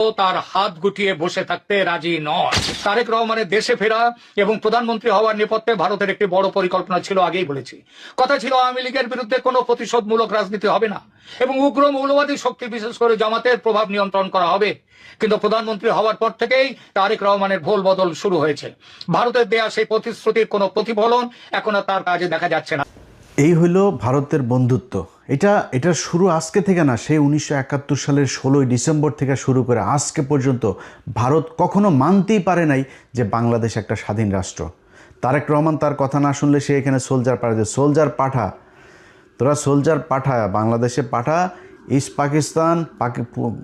তার হাত গুটিয়ে বসে থাকতে রাজি নয়। তারেক রহমানের দেশে ফেরা এবং প্রধানমন্ত্রী হওয়ার নেপথ্যে ভারতের একটি বড় পরিকল্পনা ছিল, আগেই বলেছি। কথা ছিল আওয়ামী লীগের বিরুদ্ধে কোনো প্রতিশোধমূলক রাজনীতি হবে না এবং উগ্র মৌলবাদী শক্তি বিশেষ করে জামাতের প্রভাব নিয়ন্ত্রণ করা হবে। কিন্তু প্রধানমন্ত্রী হওয়ার পর থেকেই তারেক রহমানের ভোল বদল শুরু হয়েছে। ভারতের দেয়া সেই প্রতিশ্রুতির কোনো প্রতিফলন এখন আর তার কাজে দেখা যাচ্ছে না। এই হলো ভারতের বন্ধুত্ব। এটার শুরু আজকে থেকে না, সেই 1971 সালের 16ই ডিসেম্বর থেকে শুরু করে আজকে পর্যন্ত ভারত কখনো মানতেই পারে নাই যে বাংলাদেশ একটা স্বাধীন রাষ্ট্র। তারেক রহমান তার কথা না শুনলে সে এখানে সোলজার পাঠায়, সোলজার পাঠা, তোরা সোলজার পাঠা, বাংলাদেশে পাঠা, ইস্ট পাকিস্তান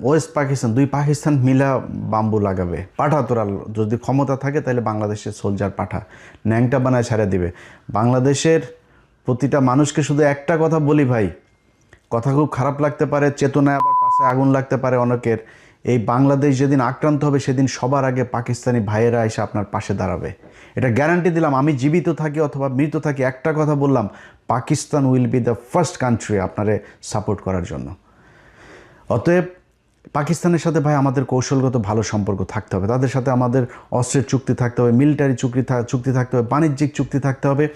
ওয়েস্ট পাকিস্তান, দুই পাকিস্তান মিলা বাম্বু লাগাবে, পাঠা তোরা, যদি ক্ষমতা থাকে তাহলে বাংলাদেশের সোলজার পাঠা, ন্যাংটা বানায় ছেড়ে দিবে। বাংলাদেশের প্রতিটা মানুষকে শুধু একটা কথা বলি ভাই, কথা খুব খারাপ লাগতে পারে, চেতনায় আবার পাশে আগুন লাগতে পারে অনেকের। এই বাংলাদেশ যেদিন আক্রান্ত হবে সেদিন সবার আগে পাকিস্তানি ভাইয়েরা এসে আপনার পাশে দাঁড়াবে, এটা গ্যারান্টি দিলাম। আমি জীবিত থাকি অথবা মৃত থাকি, একটা কথা বললাম, Pakistan will be the first country আপনারে সাপোর্ট করার জন্য। অতএব পাকিস্তানের সাথে ভাই আমাদের কৌশলগত ভালো সম্পর্ক থাকতে হবে, তাদের সাথে আমাদের অস্ত্রের চুক্তি থাকতে হবে, মিলিটারি চুক্তি থাকতে হবে, বাণিজ্যিক চুক্তি থাকতে হবে,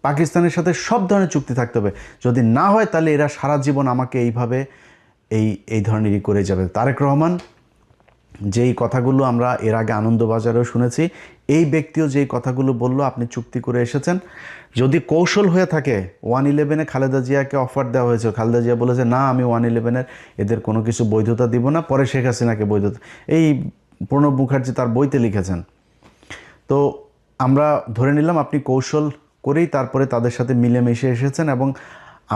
পাকিস্তানের সাথে সব ধরনের চুক্তি থাকতে হবে। যদি না হয় তাহলে এরা সারা জীবন আমাকে এইভাবে এই ধরনেরই করে যাবে। তারেক রহমান যেই কথাগুলো আমরা এর আগে আনন্দবাজারেও শুনেছি, এই ব্যক্তিও যেই কথাগুলো বলল, আপনি চুক্তি করে এসেছেন, যদি কৌশল হয়ে থাকে, 111-এ খালেদা জিয়াকে অফার দেওয়া হয়েছে, খালেদা জিয়া বলেছে না আমি 111-এর এদের কোনো কিছু বৈধতা দিব না, পরে শেখ হাসিনাকে বৈধতা, এই প্রণব মুখার্জি তার বইতে লিখেছেন। তো আমরা ধরে নিলাম আপনি কৌশল করেই তারপরে তাদের সাথে মিলেমিশে এসেছেন, এবং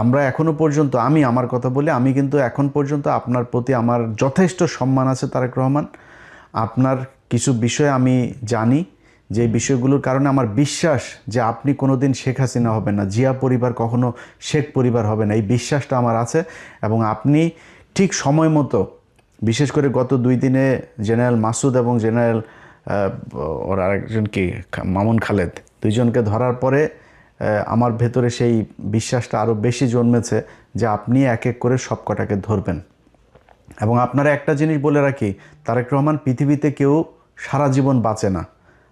আমরা এখনও পর্যন্ত, আমি আমার কথা বলি, আমি কিন্তু এখন পর্যন্ত আপনার প্রতি আমার যথেষ্ট সম্মান আছে তারেক রহমান। আপনার কিছু বিষয় আমি জানি, যে বিষয়গুলোর কারণে আমার বিশ্বাস যে আপনি কোনো দিন শেখ হাসিনা হবেন না, জিয়া পরিবার কখনো শেখ পরিবার হবে না, এই বিশ্বাসটা আমার আছে। এবং আপনি ঠিক সময় মতো, বিশেষ করে গত 2 দিনে জেনারেল মাসুদ এবং জেনারেল ওর আরেকজন কি মামুন খালেদ, দুইজনকে ধরার পরে আমার ভেতরে সেই বিশ্বাসটা আরও বেশি জন্মেছে যে আপনি এক এক করে সব কটাকে ধরবেন। এবং আপনারা একটা জিনিস বলে রাখি, তারেক রহমান, পৃথিবীতে কেউ সারা জীবন বাঁচে না,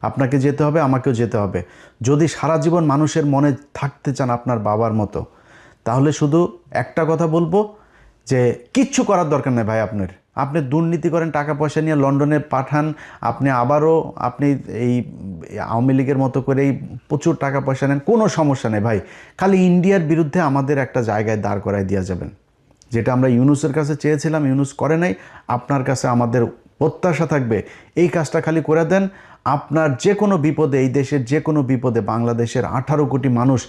আপনাকে যেতে হবে, আমাকেও যেতে হবে। যদি সারা জীবন মানুষের মনে থাকতে চান আপনার বাবার মতো, তাহলে শুধু একটা কথা বলবো যে কিচ্ছু করার দরকার নেই ভাই। আপনি দুর্নীতি করেন, টাকা পয়সা নিয়ে লন্ডনে পাঠান, আপনি আবারও এই আওয়ামী লীগের মতো করেই প্রচুর টাকা পয়সা নেন, কোনো সমস্যা নেই ভাই। খালি ইন্ডিয়ার বিরুদ্ধে আমাদের একটা জায়গায় দাঁড় করায় দিয়ে যাবেন, যেটা আমরা ইউনূসের কাছে চেয়েছিলাম, ইউনূস করে নাই। আপনার কাছে আমাদের প্রত্যাশা থাকবে এই কাজটা খালি করে দেন। আপনার যে কোনো বিপদে, এই দেশের যে কোনো বিপদে বাংলাদেশের 18 কোটি মানুষ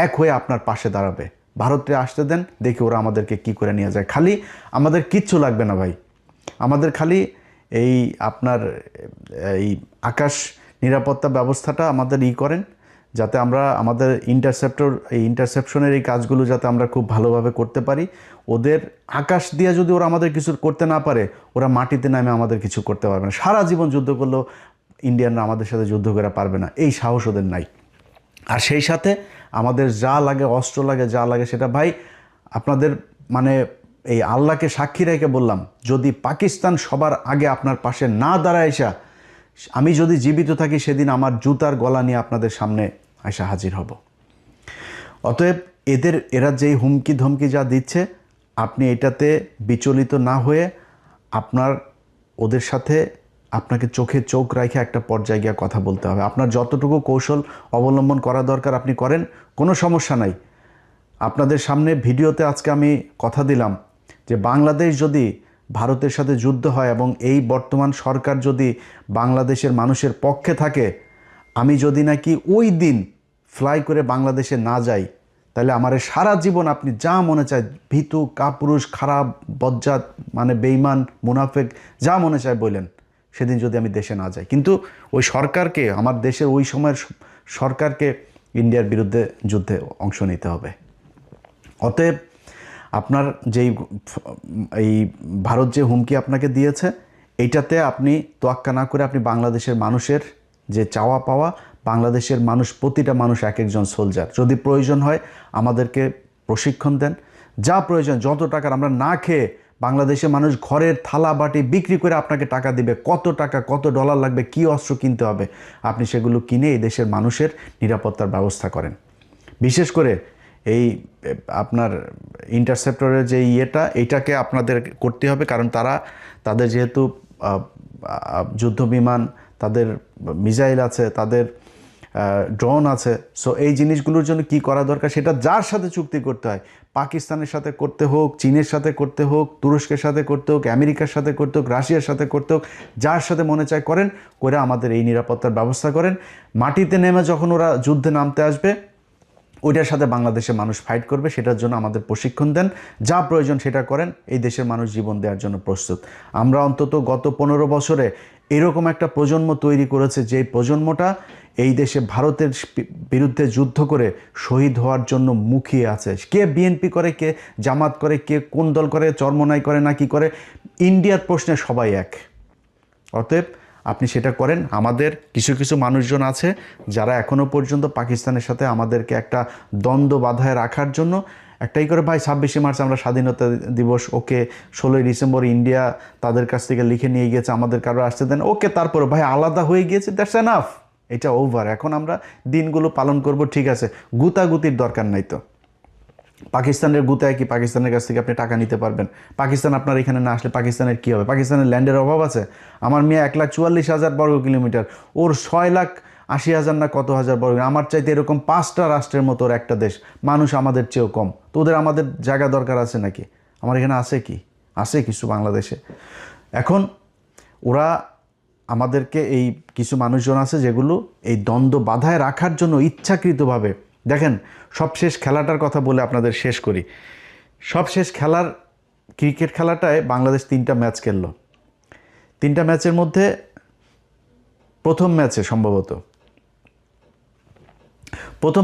এক হয়ে আপনার পাশে দাঁড়াবে। ভারতে আসতে দেন, দেখি ওরা আমাদেরকে কি করে নিয়ে যায়। খালি আমাদের কিচ্ছু লাগবে না ভাই, আমাদের খালি আপনার এই আকাশ নিরাপত্তা ব্যবস্থাটা আমাদের করেন, যাতে আমরা আমাদের ইন্টারসেপশনের এই কাজগুলো যাতে আমরা খুব ভালোভাবে করতে পারি। ওদের আকাশ দিয়ে যদি ওরা আমাদের কিছু করতে না পারে, ওরা মাটিতে নামে আমাদের কিছু করতে পারবে না। সারা জীবন যুদ্ধ করলেও ইন্ডিয়ানরা আমাদের সাথে যুদ্ধ করে পারবে না, এই সাহস ওদের নাই। আর সেই সাথে আমাদের যা লাগে, অস্ত্র লাগে, যা লাগে, সেটা ভাই আপনাদের এই আল্লাহকে সাক্ষী রেখে বললাম, যদি পাকিস্তান সবার আগে আপনার পাশে না দাঁড়ায় আসা, আমি যদি জীবিত থাকি সেদিন আমার জুতার গলা নিয়ে আপনাদের সামনে আসা হাজির হব। অতএব এরা যেই হুমকি ধমকি যা দিচ্ছে, আপনি এটাতে বিচলিত না হয়ে ওদের সাথে আপনাকে চোখে চোখ রেখে একটা পর্যায়ে গিয়ে কথা বলতে হবে। আপনার যতটুকু কৌশল অবলম্বন করা দরকার আপনি করেন, কোনো সমস্যা নাই। আপনাদের সামনে ভিডিওতে আজকে আমি কথা দিলাম যে বাংলাদেশ যদি ভারতের সাথে যুদ্ধ হয় এবং এই বর্তমান সরকার যদি বাংলাদেশের মানুষের পক্ষে থাকে, আমি যদি নাকি ওই দিন ফ্লাই করে বাংলাদেশে না যাই, তাহলে আমার সারা জীবন আপনি যা মনে চায়, ভীতু, কাপুরুষ, খারাপ, বজ্জাত, বেঈমান, মুনাফেক, যা মনে চায় বললেন, সেদিন যদি আমি দেশে না যাই। কিন্তু ওই সরকারকে, আমার দেশের ওই সময়ের সরকারকে ইন্ডিয়ার বিরুদ্ধে যুদ্ধে অংশ নিতে হবে। অতএব আপনার এই ভারত যে হুমকি আপনাকে দিয়েছে, এইটাতে আপনি তোয়াক্কা না করে আপনি বাংলাদেশের মানুষের যে চাওয়া পাওয়া, বাংলাদেশের মানুষ, প্রতিটা মানুষ এক একজন সোলজার, যদি প্রয়োজন হয় আমাদেরকে প্রশিক্ষণ দেন, যা প্রয়োজন, যত টাকার, আমরা না খেয়ে বাংলাদেশে মানুষ ঘরের থালা বাটি বিক্রি করে আপনাকে টাকা দিবে, কত টাকা কত ডলার লাগবে, কি অস্ত্র কিনতে হবে, আপনি সেগুলো কিনে এই দেশের মানুষের নিরাপত্তার ব্যবস্থা করেন। বিশেষ করে এই আপনার ইন্টারসেপ্টরের যে এইটাকে আপনাদের করতে হবে, কারণ তাদের যেহেতু যুদ্ধ বিমান, তাদের মিসাইল আছে, তাদের ড্রোন আছে, সো এই জিনিসগুলোর জন্য কি করা দরকার সেটা যার সাথে চুক্তি করতে হয়, পাকিস্তানের সাথে করতে হোক, চীনের সাথে করতে হোক, তুরস্কের সাথে করতে হোক, আমেরিকার সাথে করতে হোক, রাশিয়ার সাথে করতে হোক, যার সাথে মনে চায় করেন, করে আমাদের এই নিরাপত্তার ব্যবস্থা করেন। মাটিতে নেমে যখন ওরা যুদ্ধে নামতে আসবে, ওইটার সাথে বাংলাদেশের মানুষ ফাইট করবে, সেটার জন্য আমাদের প্রশিক্ষণ দেন, যা প্রয়োজন সেটা করেন, এই দেশের মানুষ জীবন দেওয়ার জন্য প্রস্তুত। আমরা অন্তত গত 15 বছরে এরকম একটা প্রজন্ম তৈরি করেছে, যে প্রজন্মটা এই দেশে ভারতের বিরুদ্ধে যুদ্ধ করে শহীদ হওয়ার জন্য মুখিয়ে আছে। কে বিএনপি করে, কে জামাত করে, কে কোন দল করে, চরমোনাই করে না কি করে, ইন্ডিয়ার প্রশ্নে সবাই এক। অতএব আপনি সেটা করেন। আমাদের কিছু কিছু মানুষজন আছে যারা এখনও পর্যন্ত পাকিস্তানের সাথে আমাদেরকে একটা দ্বন্দ্ব বাধায় রাখার জন্য একটাই করে, ভাই 26শে মার্চ আমরা স্বাধীনতা দিবস, ওকে 16ই ডিসেম্বর ইন্ডিয়া তাদের কাছ থেকে লিখে নিয়ে গিয়েছে, আমাদের কারো আসতে দেন, ওকে তারপরে ভাই আলাদা হয়ে গিয়েছে, দ্যাটস এনাফ, এটা ওভার। এখন আমরা দিনগুলো পালন করব, ঠিক আছে, গুতাগুতির দরকার নাই তো। পাকিস্তানের গুতায় কি পাকিস্তানের কাছ থেকে আপনি টাকা নিতে পারবেন? পাকিস্তান আপনার এখানে না আসলে পাকিস্তানের কী হবে? পাকিস্তানের ল্যান্ডের অভাব আছে? আমার মেয়ে 1,44,000 বর্গ কিলোমিটার, ওর 6,80,000 না কত হাজার বর্গ, আমার চাইতে এরকম 5টা রাষ্ট্রের মতো ওর একটা দেশ, মানুষ আমাদের চেয়েও কম, তো ওদের আমাদের জায়গা দরকার আছে নাকি? আমার এখানে আছে কি? আছে কিছু বাংলাদেশে। এখন ওরা আমাদেরকে এই কিছু মানুষজন আছে যেগুলো এই দ্বন্দ্ব বাধায় রাখার জন্য ইচ্ছাকৃতভাবে, দেখেন সবশেষ খেলাটার কথা বলে আপনাদের শেষ করি। সবশেষ খেলার ক্রিকেট খেলাটায় বাংলাদেশ 3টা ম্যাচ খেললো। 3টা ম্যাচের মধ্যে প্রথম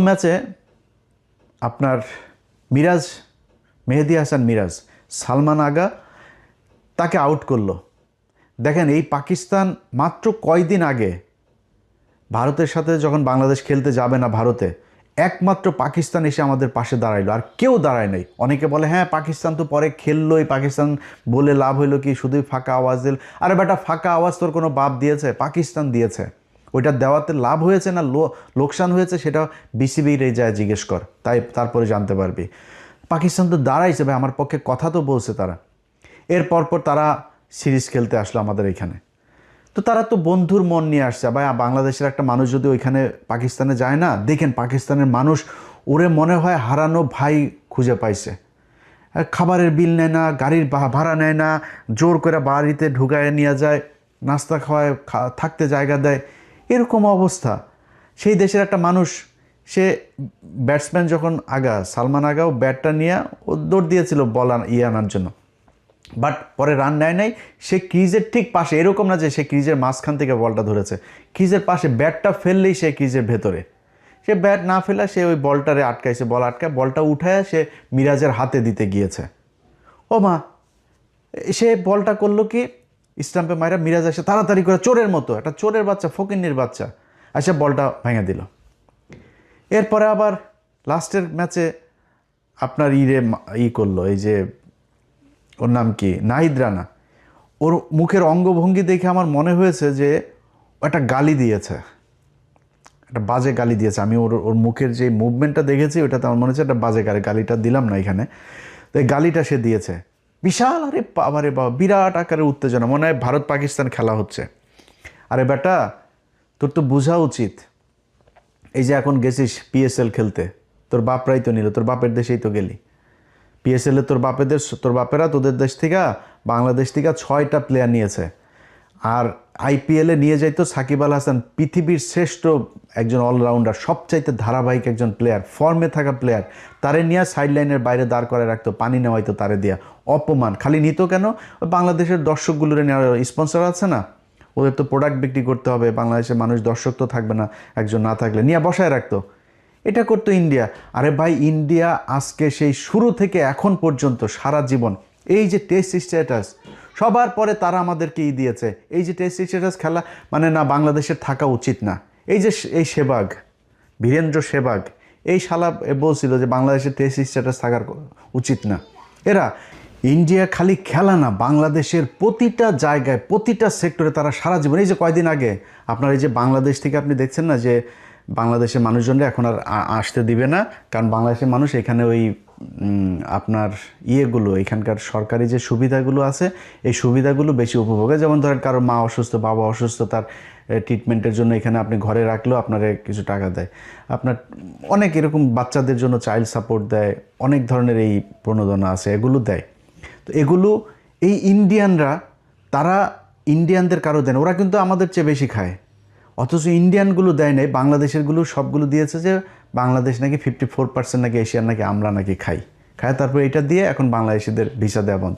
ম্যাচে আপনার মেহেদী হাসান মিরাজ, সালমান আগা তাকে আউট করলো। দেখেন এই পাকিস্তান মাত্র কয়দিন আগে ভারতের সাথে যখন বাংলাদেশ খেলতে যাবে না ভারতে, একমাত্র পাকিস্তান এসে আমাদের পাশে দাঁড়াইলো, আর কেউ দাঁড়ায় নাই। অনেকে বলে হ্যাঁ পাকিস্তান তো পরে খেললোই, পাকিস্তান বলে লাভ হইলো কি, শুধুই ফাঁকা আওয়াজ দিল। আরে বেটা, ফাঁকা আওয়াজ তোর কোনো বাপ দিয়েছে? পাকিস্তান দিয়েছে। ওইটা দেওয়াতে লাভ হয়েছে না লোকসান হয়েছে সেটা বিসিবির যায় জিজ্ঞেস কর, তারপরে জানতে পারবি। পাকিস্তান তো দাঁড়াইছে ভাই, আমার পক্ষে কথা তো বলছে তারা। এর পরপর তারা সিরিজ খেলতে আসলো আমাদের এখানে, তো তারা তো বন্ধুর মন নিয়ে আসছে। ভাই বাংলাদেশের একটা মানুষ যদি ওইখানে পাকিস্তানে যায় না, দেখেন পাকিস্তানের মানুষ ওরে মনে হয় হারানো ভাই খুঁজে পাইছে। খাবারের বিল নেয় না, গাড়ির ভাড়া নেয় না, জোর করে বাড়িতে ঢুকায় নিয়ে যায়, নাস্তা খাওয়ায়, থাকতে জায়গা দেয়, এরকম অবস্থা। সেই দেশের একটা মানুষ, সে ব্যাটসম্যান যখন সালমান আগাও ব্যাটটা নিয়ে ও দৌড় দিয়েছিল বল আনার জন্য, বাট পরে রান নেয় নাই। সে ক্রিজের ঠিক পাশে, এরকম না যে সে ক্রিজের মাঝখান থেকে বলটা ধরেছে, ক্রিজের পাশে ব্যাটটা ফেললেই সে ক্রিজের ভেতরে, সে ব্যাট না ফেলা সে ওই বলটারে আটকাইছে, বলটা উঠায় সে মিরাজের হাতে দিতে গিয়েছে। ও মা, সে বলটা করলো কি, স্টাম্পে মাইরা মিরাজ এসে তাড়াতাড়ি করে চোরের মতো, একটা চোরের বাচ্চা, ফকিন্নির বাচ্চা এসে বলটা ভেঙে দিল। এরপরে আবার লাস্টের ম্যাচে আপনার করলো, এই যে ওর নাম কি, নাহিদ রানা, ওর মুখের অঙ্গভঙ্গি দেখে আমার মনে হয়েছে যে একটা গালি দিয়েছে, একটা বাজে গালি দিয়েছে। আমি ওর মুখের যে মুভমেন্টটা দেখেছি ওটাতে আমার মনে হচ্ছে একটা বাজে গালিটা দিলাম না এখানে, তো এই গালিটা সে দিয়েছে বিশাল, আরে বাবা বিরাট আকারের উত্তেজনা, মনে হয় ভারত পাকিস্তান খেলা হচ্ছে। আরে বেটা, তোর তো বোঝা উচিত, এই যে এখন গেছিস পিএসএল খেলতে, তোর বাপরাই তো নিল, তোর বাপের দেশেই তো গেলি। পিএসএলে তোর বাপেরা তোদের দেশ থেকে, বাংলাদেশ থেকে 6টা প্লেয়ার নিয়েছে। আর আইপিএলে নিয়ে যাইতো সাকিব আল হাসান, পৃথিবীর শ্রেষ্ঠ একজন অলরাউন্ডার, সবচাইতে ধারাবাহিক একজন প্লেয়ার, ফর্মে থাকা প্লেয়ার, তারে নিয়ে সাইড লাইনের বাইরে দাঁড় করে রাখতো, পানি নেওয়াইতো তারে দিয়া। অপমান খালি নিত কেন? বাংলাদেশের দর্শকগুলোরে নেওয়ার স্পন্সর আছে না, ওদের তো প্রোডাক্ট বিক্রি করতে হবে, বাংলাদেশের মানুষ দর্শক তো থাকবে না একজন না থাকলে, নিয়ে বসায় রাখতো। এটা করতো ইন্ডিয়া। আরে ভাই, ইন্ডিয়া আজকে সেই শুরু থেকে এখন পর্যন্ত সারা জীবন এই যে টেস্ট স্ট্যাটাস, সবার পরে তারা আমাদেরকে দিয়েছে, এই যে টেস্ট স্ট্যাটাস খেলা মানে না বাংলাদেশের থাকা উচিত না। এই যে এই বীরেন্দ্র সেবাগ, এই শালা বলছিল যে বাংলাদেশের টেস্ট স্ট্যাটাস থাকার উচিত না। এরা ইন্ডিয়া খালি খেলা না, বাংলাদেশের প্রতিটা জায়গায় প্রতিটা সেক্টরে তারা সারা জীবন, এই যে কয়দিন আগে আপনার এই যে বাংলাদেশ থেকে আপনি দেখছেন না যে বাংলাদেশের মানুষজনরা এখন আর আসতে দিবে না, কারণ বাংলাদেশের মানুষ এখানে ওই আপনার ইয়েগুলো, এখানকার সরকারি যে সুবিধাগুলো আছে এই সুবিধাগুলো বেশি উপভোগে। যেমন ধরেন কারো মা অসুস্থ, বাবা অসুস্থ, তার ট্রিটমেন্টের জন্য এখানে আপনি ঘরে রাখলেও আপনার কিছু টাকা দেয়, আপনার অনেক এরকম বাচ্চাদের জন্য চাইল্ড সাপোর্ট দেয়, অনেক ধরনের এই প্রণোদনা আছে, এগুলো দেয়। তো এগুলো এই ইন্ডিয়ানরা, তারা ইন্ডিয়ানদের কারো দেয় না, ওরা কিন্তু আমাদের চেয়ে বেশি খায়, অথচ ইন্ডিয়ানগুলো দেয় নাই, বাংলাদেশেরগুলো সবগুলো দিয়েছে যে বাংলাদেশ নাকি 54% নাকি এশিয়ার নাকি আমরা নাকি খাই, তারপরে এটা দিয়ে এখন বাংলাদেশিদের ভিসা দেওয়া বন্ধ।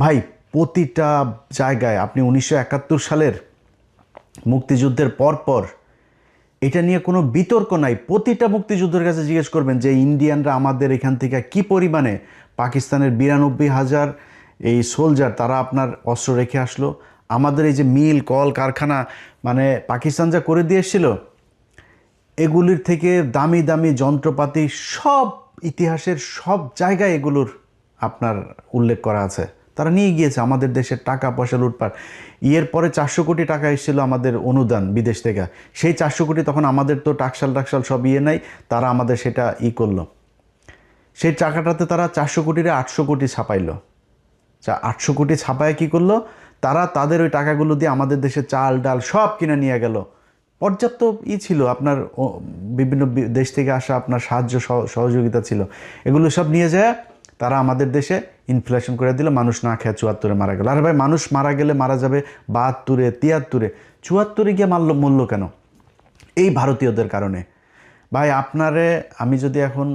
ভাই প্রতিটা জায়গায় আপনি 1971 সালের মুক্তিযুদ্ধের পর এটা নিয়ে কোনো বিতর্ক নাই, প্রতিটা মুক্তিযুদ্ধের কাছে জিজ্ঞেস করবেন যে ইন্ডিয়ানরা আমাদের এখান থেকে কি পরিমাণে, পাকিস্তানের 92,000 এই সোলজার তারা আপনার অস্ত্র রেখে আসলো, আমাদের এই যে মিল কল কারখানা মানে পাকিস্তান যা করে দিয়ে এসেছিল, এগুলির থেকে দামি দামি যন্ত্রপাতি সব ইতিহাসের সব জায়গায় এগুলোর আপনার উল্লেখ করা আছে, তারা নিয়ে গিয়েছে, আমাদের দেশের টাকা পয়সা লুটপাট। ইয়ের পরে 400 কোটি টাকা এসেছিল আমাদের অনুদান বিদেশ থেকে, সেই 400 কোটি তখন আমাদের তো টাকশাল সব ইয়ে নাই, তারা আমাদের সেটা করলো, সেই টাকাটাতে তারা 400 কোটিরে 800 কোটি ছাপাইলো। 800 কোটি ছাপায় কি করলো তারা, তাদের ওই টাকাগুলো দিয়ে আমাদের দেশে চাল ডাল সব কিনে নিয়ে গেল, পর্যাপ্ত ছিল আপনার বিভিন্ন দেশ থেকে আসা আপনার সাহায্য সহযোগিতা ছিল, এগুলো সব নিয়ে যায় তারা আমাদের দেশে ইনফ্লেশন করে দিল, মানুষ না খেয়ে 74-এ মারা গেল। আরে ভাই মানুষ মারা গেলে মারা যাবে 72-এ 73-এ, 74-এ গিয়ে মরল কেন? এই ভারতীয়দের কারণে। ভাই আপনারে আমি যদি এখন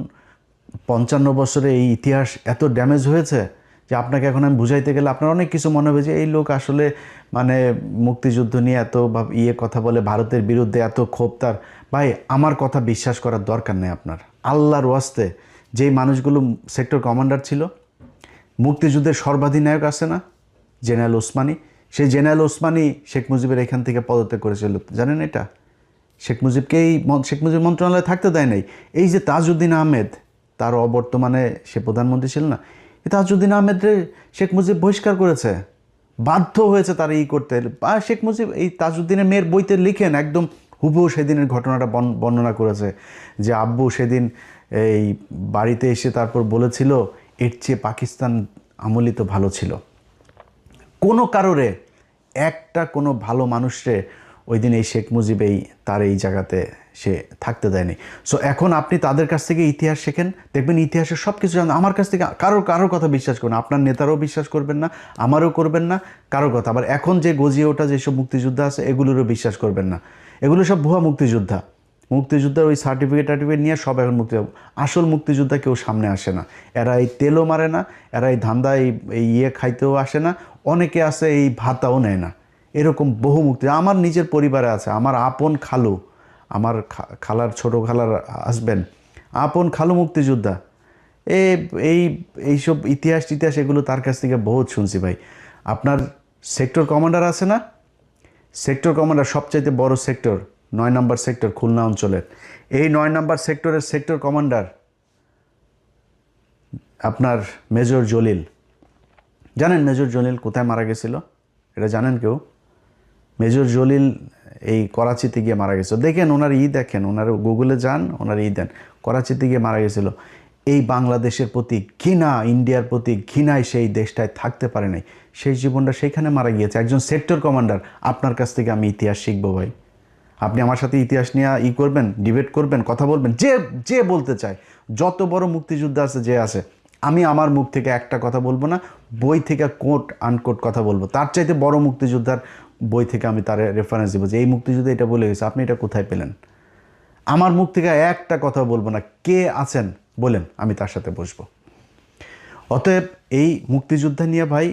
55 বছরে এই ইতিহাস এত ড্যামেজ হয়েছে যে আপনাকে এখন আমি বুঝাইতে গেলে আপনার অনেক কিছু মনে হবে যে এই লোক আসলে মানে মুক্তিযুদ্ধ নিয়ে এত কথা বলে, ভারতের বিরুদ্ধে এত ক্ষোভ তার। ভাই আমার কথা বিশ্বাস করার দরকার নেই আপনার, আল্লাহর ওয়াস্তে। যেই মানুষগুলো সেক্টর কমান্ডার ছিল, মুক্তিযুদ্ধের সর্বাধিনায়ক আছে না জেনারেল ওসমানী, সেই জেনারেল ওসমানী শেখ মুজিবের এখান থেকে পদত্যাগ করেছিল, জানেন এটা? শেখ মুজিব মন্ত্রণালয়ে থাকতে দেয় নাই। এই যে তাজউদ্দিন আহমেদ, তার অবর্তমানে সে প্রধানমন্ত্রী ছিল না, এই তাজউদ্দিন আহমেদরে শেখ মুজিব বহিষ্কার করেছে, বাধ্য হয়েছে তারা করতে। শেখ মুজিব এই তাজউদ্দিনের মেয়ের বইতে লিখেন একদম হুবহু সেদিনের ঘটনাটা বর্ণনা করেছে যে আব্বু সেদিন এই বাড়িতে এসে তারপর বলেছিল এর চেয়ে পাকিস্তান আমলিত ভালো ছিল। কোনো কারণে একটা কোনো ভালো মানুষরে ওই দিন এই শেখ মুজিব তার এই জায়গাতে সে থাকতে দেয়নি। সো এখন আপনি তাদের কাছ থেকে ইতিহাস শেখেন, দেখবেন ইতিহাসের সব কিছু জানেন। আমার কাছ থেকে কারোর কথা বিশ্বাস করবেন, আপনার নেতারাও বিশ্বাস করবেন না, আমারও করবেন না কারোর কথা। আবার এখন যে গজিয়ে ওঠা যেসব মুক্তিযোদ্ধা আছে এগুলোরও বিশ্বাস করবেন না, এগুলো সব ভুয়া মুক্তিযোদ্ধার ওই সার্টিফিকেট নিয়ে সব এখন আসল মুক্তিযোদ্ধা কেউ সামনে আসে না। এরা এই তেলও মারে না, এরা এই ধান্দা এই খাইতেও আসে না, অনেকে আছে এই ভাতাও নেয় না। এরকম বহু আমার নিজের পরিবারে আছে। আমার আপন খালু, আমার খালার ছোট খালার হাজবেন্ড, আপন খালু মুক্তিযোদ্ধা। এইসব ইতিহাস এগুলো তার কাছ থেকে বহুত শুনছি ভাই। আপনার সেক্টর কমান্ডার আছে না, সেক্টর কমান্ডার সবচাইতে বড় সেক্টর 9 নম্বর সেক্টর খুলনা অঞ্চলের, এই 9 নম্বর সেক্টরের সেক্টর কমান্ডার আপনার মেজর জলিল। জানেন মেজর জলিল কোথায় মারা গেছিল? এটা জানেন কেউ? মেজর জলিল এই করাচিতে গিয়ে মারা গেছিল। দেখেন ওনার দেখেন, ওনার গুগলে যান, ওনার দেন, করাচিতে গিয়ে মারা গেছিল। এই বাংলাদেশের প্রতি ঘৃণা, ইন্ডিয়ার প্রতি ঘৃণায় সেই দেশটায় থাকতে পারে নাই, সেই জীবনটা সেইখানে মারা গিয়েছে। একজন সেক্টর কমান্ডার। আপনার কাছ থেকে আমি ইতিহাস শিখবো ভাই। আপনি আমার সাথে ইতিহাস নিয়ে করবেন, ডিবেট করবেন, কথা বলবেন, যে বলতে চায়, যত বড় মুক্তিযোদ্ধা আছে যে আছে, আমি আমার মুখ থেকে একটা কথা বলবো না, বই থেকে কোট আনকোট কথা বলবো। তার চাইতে বড় মুক্তিযোদ্ধার বই থেকে আমি তার রেফারেন্স দেবো যে এই মুক্তিযুদ্ধে এটা বলে গেছে, আপনি এটা কোথায় পেলেন? আমার মুখ থেকে একটা কথা বলবো না, কে আছেন বলেন, আমি তার সাথে বসবো। অতএব এই মুক্তিযুদ্ধা নিয়ে ভাই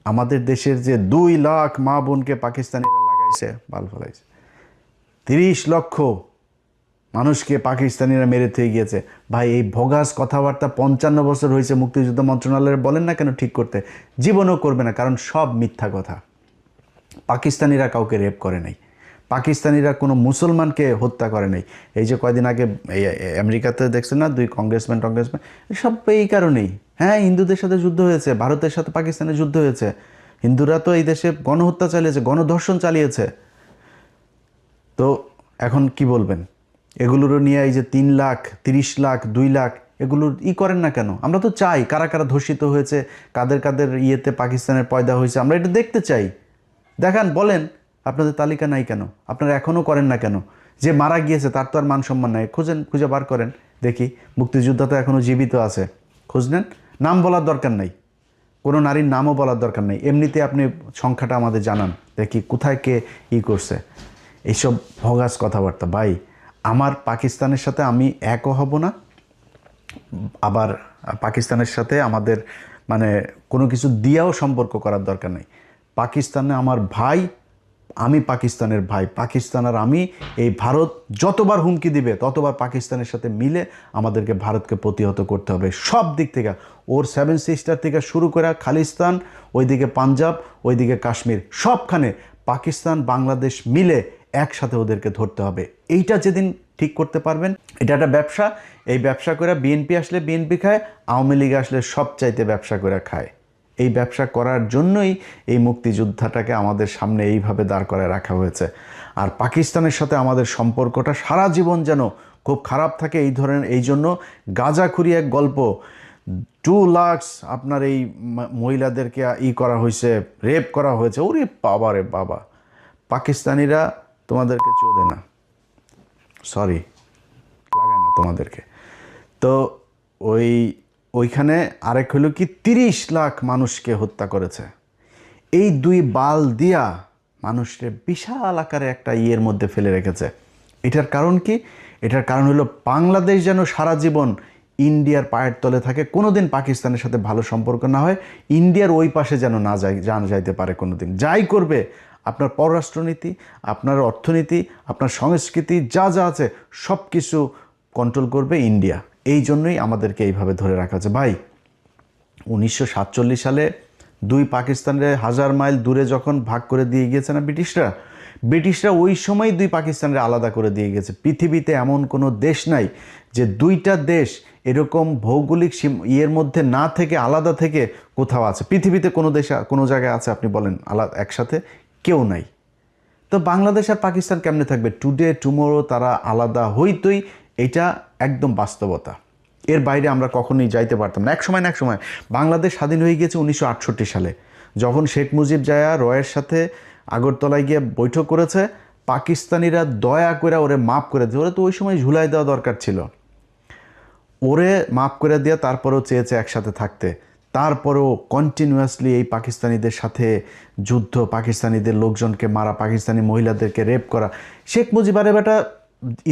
আমাদের দেশের যে 2 লাখ মা বোনকে পাকিস্তানিরা লাগাইছে, বাল ফলাইছে, 30 লক্ষ মানুষকে পাকিস্তানিরা মেরে থেকে গিয়েছে। ভাই এই ভগাস কথাবার্তা 55 বছর হয়েছে মুক্তিযুদ্ধ মন্ত্রণালয়ের, বলেন না কেন ঠিক করতে? জীবনেও করবে না, কারণ সব মিথ্যা কথা। পাকিস্তানিরা কাউকে রেপ করে নাই, পাকিস্তানিরা কোনো মুসলমানকে হত্যা করে নাই। এই যে কয়দিন আগে এই আমেরিকাতে দেখছেন না 2 কংগ্রেসম্যান সব এই কারণেই। হ্যাঁ, হিন্দুদের সাথে যুদ্ধ হয়েছে, ভারতের সাথে পাকিস্তানের যুদ্ধ হয়েছে, হিন্দুরা তো এই দেশে গণহত্যা চালিয়েছে, গণধর্ষণ চালিয়েছে। তো এখন কি বলবেন? এগুলোরও নিয়ে এই যে 3 লাখ, 30 লাখ, 2 লাখ এগুলোর করেন না কেন? আমরা তো চাই কারা কারা ধর্ষিত হয়েছে, কাদের কাদের ইয়েতে পাকিস্তানের পয়দা হয়েছে, আমরা এটা দেখতে চাই। দেখান, বলেন আপনাদের তালিকা নাই কেন? আপনারা এখনও করেন না কেন? যে মারা গিয়েছে তার তো আর মান সম্মান নাই, খুঁজে বার করেন দেখি। মুক্তিযোদ্ধা তো এখনও জীবিত আছে, খোঁজ নেন। নাম বলার দরকার নাই, কোনো নারীর নামও বলার দরকার নেই, এমনিতে আপনি সংখ্যাটা আমাদের জানান দেখি কোথায় কে করছে। এইসব ভগাস কথাবার্তা ভাই। আমার পাকিস্তানের সাথে আমি একও হব না, আবার পাকিস্তানের সাথে আমাদের মানে কোনো কিছু দিয়েও সম্পর্ক করার দরকার নেই। পাকিস্তানে আমার ভাই, আমি পাকিস্তানের ভাই। পাকিস্তান আর আমি, এই ভারত যতবার হুমকি দিবে ততবার পাকিস্তানের সাথে মিলে আমাদেরকে ভারতকে প্রতিহত করতে হবে সব দিক থেকে। ওর 7 সিস্টার থেকে শুরু করে খালিস্তান, ওইদিকে পাঞ্জাব, ওইদিকে কাশ্মীর, সবখানে পাকিস্তান বাংলাদেশ মিলে একসাথে ওদেরকে ধরতে হবে। এইটা যেদিন ঠিক করতে পারবেন, এটা একটা ব্যবসা। এই ব্যবসা করে বিএনপি আসলে বিএনপি খায়, আওয়ামী লীগ আসলে সবচাইতে ব্যবসা করে খায়। এই ব্যবসা করার জন্যই এই মুক্তিযোদ্ধাটাকে আমাদের সামনে এইভাবে দাঁড় করায় রাখা হয়েছে। আর পাকিস্তানের সাথে আমাদের সম্পর্কটা সারা জীবন যেন খুব খারাপ থাকে এই ধরনের, এই জন্য গাঁজাখুরি এক গল্প, 2 লাখ আপনার এই মহিলাদেরকে করা হয়েছে, রেপ করা হয়েছে। ওরে বাবা রে বাবা, পাকিস্তানিরা তোমাদেরকে চোদে না, সরি লাগায় না তোমাদেরকে। তো ওইখানে আরেক হলো কি 30 লাখ মানুষকে হত্যা করেছে। এই 2 বাল দিয়া মানুষকে বিশাল আকারে একটা ইয়ের মধ্যে ফেলে রেখেছে। এটার কারণ কি? এটার কারণ হলো বাংলাদেশ যেন সারা জীবন ইন্ডিয়ার পায়ের তলে থাকে, কোনোদিন পাকিস্তানের সাথে ভালো সম্পর্ক না হয়, ইন্ডিয়ার ওই পাশে যেন না যাইতে পারে কোনোদিন। যাই করবে, আপনার পররাষ্ট্রনীতি, আপনার অর্থনীতি, আপনার সংস্কৃতি যা যা আছে সব কিছু কন্ট্রোল করবে ইন্ডিয়া। এই জন্যই আমাদেরকে এইভাবে ধরে রাখা আছে ভাই। 1947 সালে 2 পাকিস্তানের 1000 মাইল দূরে যখন ভাগ করে দিয়ে গিয়েছে না ব্রিটিশরা ওই সময় 2 পাকিস্তানের আলাদা করে দিয়ে গেছে। পৃথিবীতে এমন কোনো দেশ নাই যে 2টা দেশ এরকম ভৌগোলিক ইয়ের মধ্যে না থেকে আলাদা থেকে কোথাও আছে। পৃথিবীতে কোনো দেশে কোনো জায়গায় আছে আপনি বলেন আলাদা একসাথে? কেউ নাই। তো বাংলাদেশ আর পাকিস্তান কেমনে থাকবে? টুডে টুমোরো তারা আলাদা হইতই, এটা একদম বাস্তবতা। এর বাইরে আমরা কখনোই যাইতে পারতাম না। এক সময় বাংলাদেশ স্বাধীন হয়ে গিয়েছে 1968 সালে, যখন শেখ মুজিব জায়া রয়ের সাথে আগরতলায় গিয়ে বৈঠক করেছে। পাকিস্তানিরা দয়া করে ওরে মাফ করে দিয়ে, ওরে তো ওই সময় ঝুলাই দেওয়া দরকার ছিল, ওরে মাফ করে দিয়ে তারপরেও চেয়েছে একসাথে থাকতে। তারপরেও কন্টিনিউয়াসলি এই পাকিস্তানিদের সাথে যুদ্ধ, পাকিস্তানিদের লোকজনকে মারা, পাকিস্তানি মহিলাদেরকে রেপ করা। শেখ মুজিবের বেটা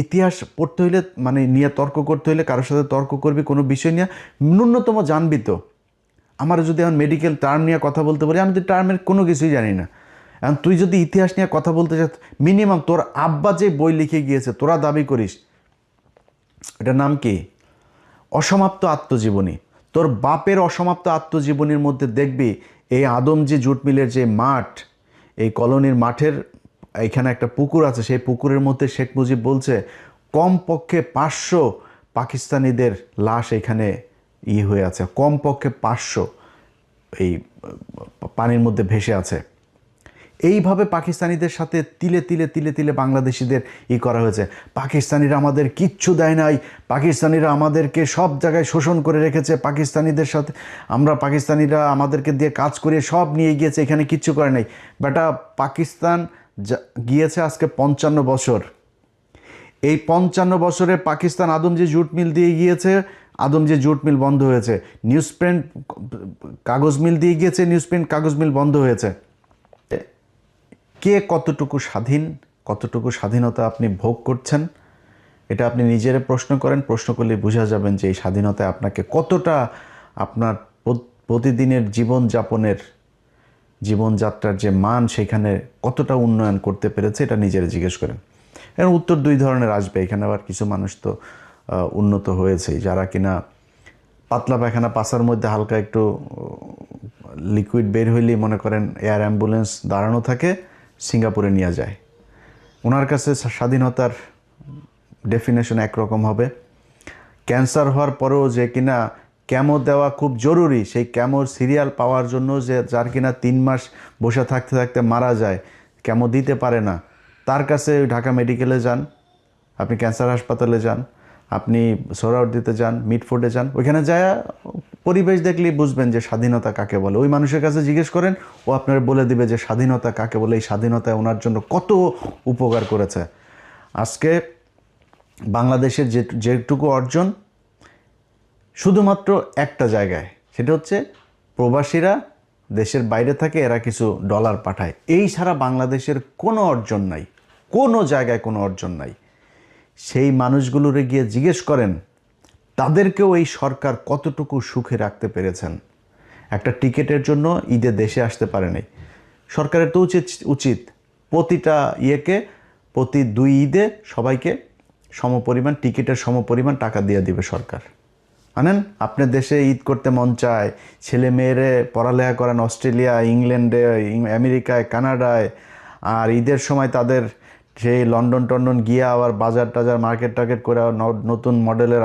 ইতিহাস পড়তে হইলে মানে নিয়ে তর্ক করতে হইলে কারোর সাথে তর্ক করবি কোনো বিষয় নিয়ে, ন্যূনতম জানবি তো। আমার যদি এখন মেডিকেল টার্ম নিয়ে কথা বলতে বলি, আমি তো টার্মের কোনো কিছুই জানি না। এখন তুই যদি ইতিহাস নিয়ে কথা বলতে চাস, মিনিমাম তোর আব্বা যে বই লিখে গিয়েছে তোরা দাবি করিস, এটার নাম কি? অসমাপ্ত আত্মজীবনী। তোর বাপের অসমাপ্ত আত্মজীবনীর মধ্যে দেখবি এই আদমজি জুট মিলের যে মাঠ, এই কলোনির মাঠের এখানে একটা পুকুর আছে, সেই পুকুরের মধ্যে শেখ মুজিব বলছে কমপক্ষে 500 পাকিস্তানিদের লাশ এখানে হয়ে আছে, কমপক্ষে 500 এই পানির মধ্যে ভেসে আছে। এইভাবে পাকিস্তানিদের সাথে তিলে তিলে তিলে তিলে বাংলাদেশিদের করা হয়েছে। পাকিস্তানিরা আমাদের কিচ্ছু দেয় নাই, পাকিস্তানিরা আমাদেরকে সব জায়গায় শোষণ করে রেখেছে, পাকিস্তানিদের সাথে পাকিস্তানিরা আমাদেরকে দিয়ে কাজ করিয়ে সব নিয়ে গিয়েছে, এখানে কিচ্ছু করে নাই। বেটা, পাকিস্তান গিয়েছে আজকে 55 বছর। এই 55 বছরে পাকিস্তান আদমজি জুট মিল দিয়ে গিয়েছে, আদমজি জুট মিল বন্ধ হয়েছে। নিউজ প্রিন্ট কাগজ মিল দিয়ে গিয়েছে, নিউজ প্রিন্ট কাগজ মিল বন্ধ হয়েছে। কে কতটুকু স্বাধীন, কতটুকু স্বাধীনতা আপনি ভোগ করছেন, এটা আপনি নিজের প্রশ্ন করেন। প্রশ্ন করলে বোঝা যাবেন যে এই স্বাধীনতায় আপনাকে কতটা আপনার প্রতিদিনের জীবনযাত্রার যে মান সেখানে কতটা উন্নয়ন করতে পেরেছে, এটা নিজের জিজ্ঞেস করেন। এর উত্তর 2 ধরনের আসবে। এখানে আবার কিছু মানুষ তো উন্নত হয়েছেই, যারা কিনা পাতলা পায়খানা পাশার মধ্যে হালকা একটু লিকুইড বের হইলেই মনে করেন এয়ার অ্যাম্বুলেন্স দাঁড়ানো থাকে, সিঙ্গাপুরে নিয়ে যায়। ওনার কাছে স্বাধীনতার ডেফিনেশন একরকম হবে। ক্যান্সার হওয়ার পরেও যে কিনা ক্যামো দেওয়া খুব জরুরি, সেই ক্যামোর সিরিয়াল পাওয়ার জন্য যে যার কিনা 3 মাস বসে থাকতে থাকতে মারা যায়, ক্যামো দিতে পারে না, তার কাছে ঢাকা মেডিকেলে যান, আপনি ক্যান্সার হাসপাতালে যান, আপনি সোহরাওয়ার্দীতে যান, মিটফোর্ডে যান, ওইখানে যায় পরিবেশ দেখলেই বুঝবেন যে স্বাধীনতা কাকে বলে। ওই মানুষের কাছে জিজ্ঞেস করেন, ও আপনার বলে দিবে যে স্বাধীনতা কাকে বলে, এই স্বাধীনতায় ওনার জন্য কত উপকার করেছে। আজকে বাংলাদেশের যেটুকু অর্জন শুধুমাত্র একটা জায়গায়, সেটা হচ্ছে প্রবাসীরা দেশের বাইরে থাকে, এরা কিছু ডলার পাঠায়, এই ছাড়া বাংলাদেশের কোনো অর্জন নাই, কোনো জায়গায় কোনো অর্জন নাই। সেই মানুষগুলোরে গিয়ে জিজ্ঞেস করেন তাদেরকেও এই সরকার কতটুকু সুখে রাখতে পেরেছেন। একটা টিকিটের জন্য ঈদে দেশে আসতে পারে নাই। সরকারের তো উচিত প্রতিটা প্রতি 2 ঈদে সবাইকে সমপরিমাণ টিকিটের সমপরিমাণ টাকা দিয়ে দিবে সরকার। আনেন, আপনার দেশে ঈদ করতে মন চায়, ছেলে মেয়েরে পড়ালেখা করেন অস্ট্রেলিয়া, ইংল্যান্ডে, আমেরিকায়, কানাডায়, আর ঈদের সময় তাদের সেই লন্ডন টন্ডন গিয়ে আবার বাজার টাজার মার্কেট টার্কেট করে নতুন মডেলের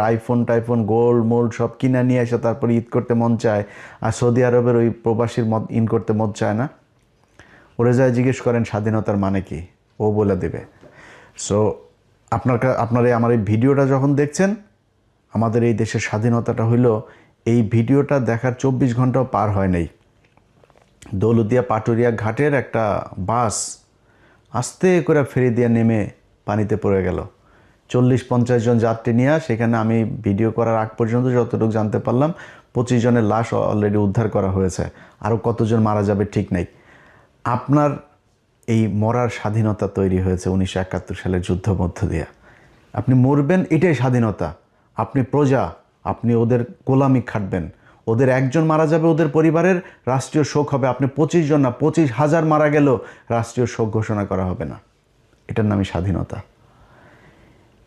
টাইফোন গোল্ড মোল্ড সব কিনে নিয়ে এসে তারপর ঈদ করতে মন চায়। আর সৌদি আরবের ওই প্রবাসীর ঈদ করতে মন চায় না। ওরে যায় জিজ্ঞেস করেন স্বাধীনতার মানে কি, ও বলে দেবে। সো আপনারা আমার এই ভিডিওটা যখন দেখছেন, আমাদের এই দেশের স্বাধীনতাটা হইল, এই ভিডিওটা দেখার 24 ঘন্টাও পার হয় নাই, দৌলতদিয়া পাটুরিয়া ঘাটের একটা বাস আস্তে করে ফেরি দিয়ে নেমে পানিতে পড়ে গেল। 40-50 জন যাত্রী নিয়ে, সেখানে আমি ভিডিও করার আগ পর্যন্ত যতটুকু জানতে পারলাম 25 জনের লাশ অলরেডি উদ্ধার করা হয়েছে, আরও কতজন মারা যাবে ঠিক নেই। আপনার এই মরার স্বাধীনতা তৈরি হয়েছে 1971 সালের যুদ্ধ মধ্য দিয়ে। আপনি মরবেন, এটাই স্বাধীনতা। আপনি প্রজা, আপনি ওদের গোলামি খাটবেন, ওদের একজন মারা যাবে, ওদের পরিবারের রাষ্ট্রীয় শোক হবে। আপনি 25 জন না 25,000 মারা গেলেও রাষ্ট্রীয় শোক ঘোষণা করা হবে না। এটার নামই স্বাধীনতা।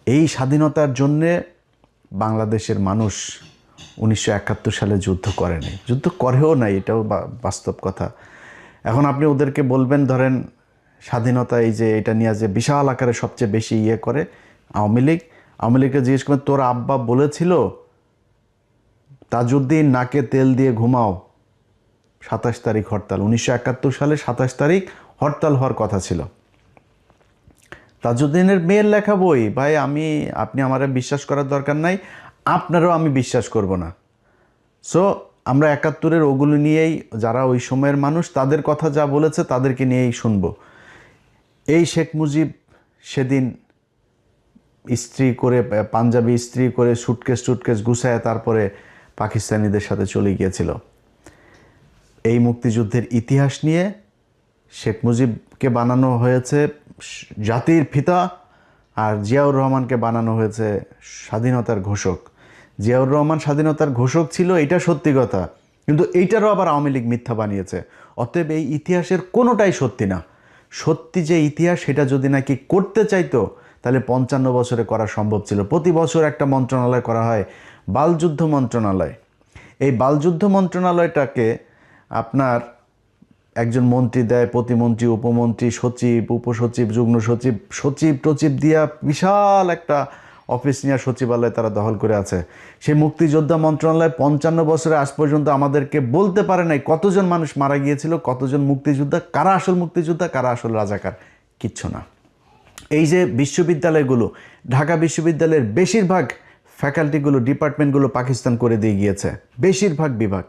এই স্বাধীনতার জন্যে বাংলাদেশের মানুষ 1971 সালে যুদ্ধ করেনি, যুদ্ধ করেও নাই, এটাও বাস্তব কথা। এখন আপনি ওদেরকে বলবেন, ধরেন স্বাধীনতা এই যে এটা নিয়ে যে বিশাল আকারে সবচেয়ে বেশি করে আওয়ামী লীগকে জিজ্ঞেস করবেন, তোর আব্বা বলেছিল তাজউদ্দিন নাকে তেল দিয়ে ঘুমাও, 27 তারিখ হরতাল, 1971 সালে 27 তারিখ হরতাল হওয়ার কথা ছিল। তাজউদ্দিনের মেয়ের লেখা বই, ভাই আপনি আমারে বিশ্বাস করার দরকার নাই, আপনারও আমি বিশ্বাস করব না। সো আমরা 71-এর ওগুলো নিয়েই, যারা ওই সময়ের মানুষ তাদের কথা যা বলেছে তাদেরকে নিয়েই শুনব। এই শেখ মুজিব সেদিন ইস্ত্রি করে, পাঞ্জাবি ইস্ত্রি করে, সুটকেস গুছায় তারপরে পাকিস্তানিদের সাথে চলে গিয়েছিল। এই মুক্তিযুদ্ধের ইতিহাস নিয়ে শেখ মুজিবকে বানানো হয়েছে জাতির পিতা, আর জিয়াউর রহমানকে বানানো হয়েছে স্বাধীনতার ঘোষক। জিয়াউর রহমান স্বাধীনতার ঘোষক ছিল, এটা সত্যি কথা, কিন্তু এইটারও আবার আওয়ামী লীগ মিথ্যা বানিয়েছে। অতএব এই ইতিহাসের কোনোটাই সত্যি না। সত্যি যে ইতিহাস, সেটা যদি নাকি করতে চাইতো তাহলে 55 বছরে করা সম্ভব ছিল। প্রতি বছর একটা মন্ত্রণালয় করা হয়, বালযুদ্ধ মন্ত্রণালয়। এই বালযুদ্ধ মন্ত্রণালয়টাকে আপনার একজন মন্ত্রী দেয়, প্রতিমন্ত্রী, উপমন্ত্রী, সচিব, উপসচিব, যুগ্ম সচিব, সচিব দিয়া বিশাল একটা অফিস নিয়ে সচিবালয় তারা দখল করে আছে। সেই মুক্তিযোদ্ধা মন্ত্রণালয় 55 বছরে আজ পর্যন্ত আমাদেরকে বলতে পারে নাই কতজন মানুষ মারা গিয়েছিল, কতজন মুক্তিযোদ্ধা, কারা আসল মুক্তিযোদ্ধা, কারা আসল রাজাকার, কিচ্ছু না। এই যে বিশ্ববিদ্যালয়গুলো, ঢাকা বিশ্ববিদ্যালয়ের বেশিরভাগ ফ্যাকাল্টিগুলো, ডিপার্টমেন্টগুলো পাকিস্তান করে দিয়ে গিয়েছে, বেশিরভাগ বিভাগ।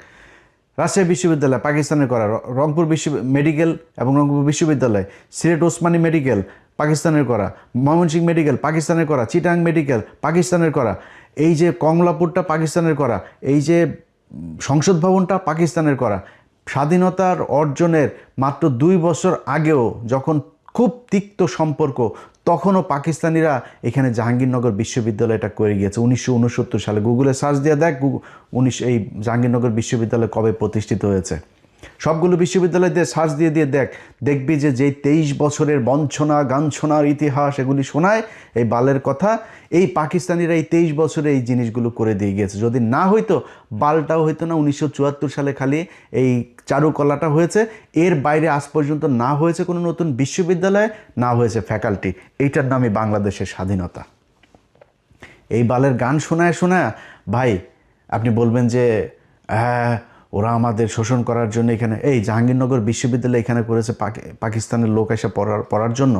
রাজশাহী বিশ্ববিদ্যালয় পাকিস্তানের করা, রংপুর মেডিকেল এবং রংপুর বিশ্ববিদ্যালয়, সিলেট ওসমানী মেডিকেল পাকিস্তানের করা, ময়মনসিংহ মেডিকেল পাকিস্তানের করা, চিটাং মেডিকেল পাকিস্তানের করা, এই যে কমলাপুরটা পাকিস্তানের করা, এই যে সংসদ ভবনটা পাকিস্তানের করা। স্বাধীনতার অর্জনের মাত্র 2 বছর আগেও যখন খুব তিক্ত সম্পর্ক, তখনও পাকিস্তানিরা এখানে জাহাঙ্গীরনগর বিশ্ববিদ্যালয়টা করে গিয়েছে 1969 সালে। গুগলে সার্চ দিয়ে দেখ এই জাহাঙ্গীরনগর বিশ্ববিদ্যালয় কবে প্রতিষ্ঠিত হয়েছে। সবগুলো বিশ্ববিদ্যালয় দিয়ে সার্চ দিয়ে দেখবি যে 23 বছরের বঞ্চনা গাঞ্ছনার ইতিহাস এগুলি শোনায়, এই বালের কথা। এই পাকিস্তানিরা এই 23 বছরে এই জিনিসগুলো করে দিয়ে গিয়েছে। যদি না হইতো, বালটাও হইতো না। 1974 সালে খালি এই চারুকলাটা হয়েছে, এর বাইরে আজ পর্যন্ত না হয়েছে কোনো নতুন বিশ্ববিদ্যালয়, না হয়েছে ফ্যাকাল্টি। এইটার নামই বাংলাদেশের স্বাধীনতা। এই বালের গান শোনায় শোনায় ভাই আপনি বলবেন যে হ্যাঁ ওরা আমাদের শোষণ করার জন্য এখানে, এই জাহাঙ্গীরনগর বিশ্ববিদ্যালয় এখানে করেছে পাকিস্তানের লোক এসে পড়ার জন্য,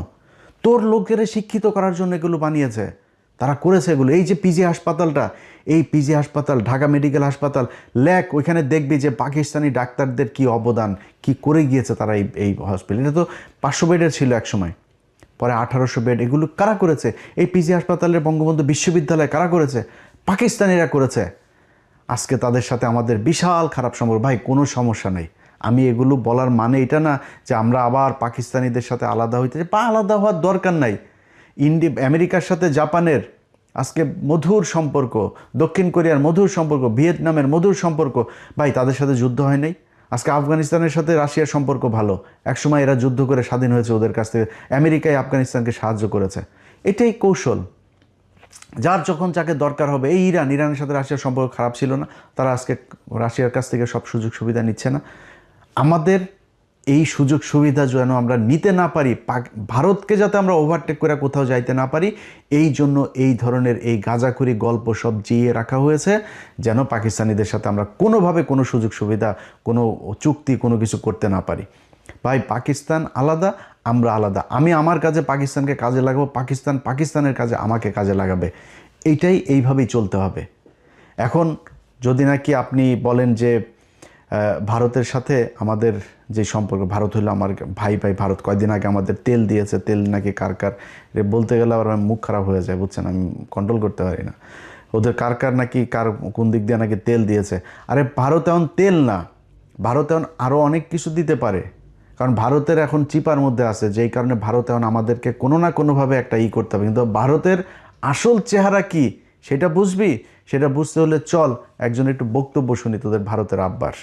তোর লোকেরা শিক্ষিত করার জন্য এগুলো বানিয়েছে, তারা করেছে এগুলো। এই যে পিজি হাসপাতালটা, এই পিজি হাসপাতাল, ঢাকা মেডিকেল হাসপাতাল, ল্যাক, ওইখানে দেখবি যে পাকিস্তানি ডাক্তারদের কি অবদান, কি করে গিয়েছে তারা এই হসপিটাল। এটা তো 500 বেডের ছিল এক সময়, পরে 1800 বেড। এগুলো কারা করেছে? এই পিজি হাসপাতালের বঙ্গবন্ধু বিশ্ববিদ্যালয় কারা করেছে? পাকিস্তানিরা করেছে। আজকে তাদের সাথে আমাদের বিশাল খারাপ সম্পর্ক। ভাই কোনো সমস্যা নেই, আমি এগুলো বলার মানে এটা না যে আমরা আবার পাকিস্তানিদের সাথে আলাদা হইতে, বা আলাদা হওয়ার দরকার নাই। আমেরিকার সাথে জাপানের আজকে মধুর সম্পর্ক, দক্ষিণ কোরিয়ার মধুর সম্পর্ক, ভিয়েতনামের মধুর সম্পর্ক। ভাই তাদের সাথে যুদ্ধ হয় নাই? আজকে আফগানিস্তানের সাথে রাশিয়ার সম্পর্ক ভালো, একসময় এরা যুদ্ধ করে স্বাধীন হয়েছে ওদের কাছ থেকে, আমেরিকায় আফগানিস্তানকে সাহায্য করেছে। এটাই কৌশল, যার যখন যাকে দরকার হবে। এই ইরানের সাথে রাশিয়ার সম্পর্ক খারাপ ছিল না, তারা আজকে রাশিয়ার কাছ থেকে সব সুযোগ সুবিধা নিচ্ছে না। আমাদের এই সুযোগ সুবিধা যেন আমরা নিতে না পারি, ভারতকে যাতে আমরা ওভারটেক করে কোথাও যাইতে না পারি, এই জন্য এই ধরনের এই গাঁজাখুরি গল্প সব জিয়ে রাখা হয়েছে, যেন পাকিস্তানিদের সাথে আমরা কোনোভাবে কোনো সুযোগ সুবিধা, কোনো চুক্তি, কোনো কিছু করতে না পারি। ভাই পাকিস্তান আলাদা, আমরা আলাদা। আমি আমার কাজে পাকিস্তানকে কাজে লাগাবো, পাকিস্তান পাকিস্তানের কাজে আমাকে কাজে লাগাবে। এইভাবেই চলতে হবে। এখন যদি নাকি আপনি বলেন যে ভারতের সাথে আমাদের যে সম্পর্ক, ভারত হলো আমার ভাই, ভারত কয়দিন আগে আমাদের তেল দিয়েছে, তেল নাকি কার বলতে গেলে আবার মুখ খারাপ হয়ে যায়, বুঝছেন, আমি কন্ট্রোল করতে পারি না। ওদের কার নাকি কোন দিক দিয়ে নাকি তেল দিয়েছে। আরে ভারত এখন তেল না, ভারত এখন আরও অনেক কিছু দিতে পারে, কারণ ভারতের এখন চিপার মধ্যে আছে, যেই কারণে ভারত এখন আমাদেরকে কোনো না কোনোভাবে একটা করতে হবে। কিন্তু ভারতের আসল চেহারা কি সেটা বুঝবি, সেটা বুঝতে হলে চল একজন একটু বক্তব্য শুনি তোদের ভারতের আব্বার।